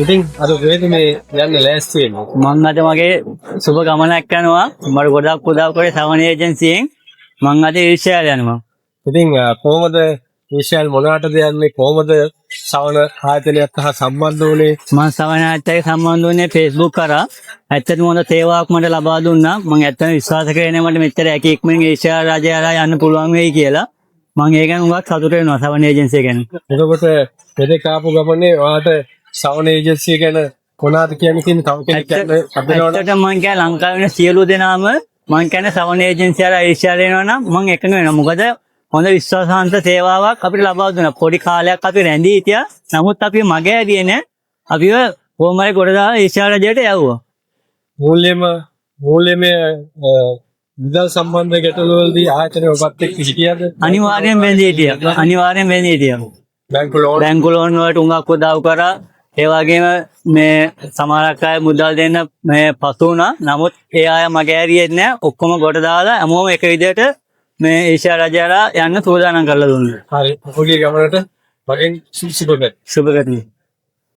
ඉතින් අද වේද මේ යන්න ලෑස්ති වෙන්නේ. මං අද මගේ සුබ ගමනක් යනවා. මට ගොඩක් උදව් කරේ සවන ඒජන්සියෙන්. මං අද ඊර්ෂ්‍යාල යනවා. ඉතින් කොහොමද විශාල් මොනකටද යන්නේ කොහොමද සවන ආයතනයත් හා සම්බන්ධ වුණේ? මං සවන ආයතනයට සම්බන්ධ වුණේ Facebook කරා. ඇත්තටම හොඳ සේවාවක් මට ලබා දුන්නා. මං ඇත්තටම විශ්වාස කරේ නෑ මට මෙච්චර ඉක්මනින් ඊර්ෂ්‍යා රාජයාලා යන්න පුළුවන් වෙයි කියලා. මං ඒ ගැන උගක් සතුටු වෙනවා සවන ඒජන්සිය ගැන. එතකොට මෙතෙක් ආපු ගමනේ ඔයාලට සවන ඒජන්සිය ගැන මොනවද කියන්නේ තව කෙනෙක් ඇත්තටම මං කියන්නේ ලංකාවේ ඉන්න සියලු දෙනාම මං කියන්නේ සවන ඒජන්සියලා ඊර්ෂ්‍යා වෙනවා නම් මං එකඟ වෙනවා. මොකද හොඳ විශ්වාසාන්ත සේවාවක් අපිට ලබා දුන්නා. පොඩි කාලයක් අපි රැඳී හිටියා. නමුත් අපි මගේ ඇරියේ නෑ. අපිව කොහොම හරි ගොඩ දාලා ඊර්ෂ්‍යා රජයට යවුවා. මූල්‍යමය විදල් සම්බන්ධ ගැටලු වලදී ආයතනය ඔබත් එක්ක හිටියද? අනිවාර්යෙන් වෙන්නේ හිටියා. අනිවාර්යෙන් වෙන්නේ හිටියා. බැංකු ලෝන් වලට උඟක් උදව් කරා. ඒ වගේම මේ සමහරක් අය මුදල් දෙන්න මේ පසු වුණා. නමුත් ඒ අය මගේ ඇරියේ නෑ. ඔක්කොම ගොඩ දාලා හැමෝම එක විදිහට මේ ඊර්ෂ්‍යා රජයලා යන්න සූදානම් කරලා දුන්නා. හරි. ඔහුගේ ගමනට මගෙන් සුබ පැතුම්. සුබ පැතුම්.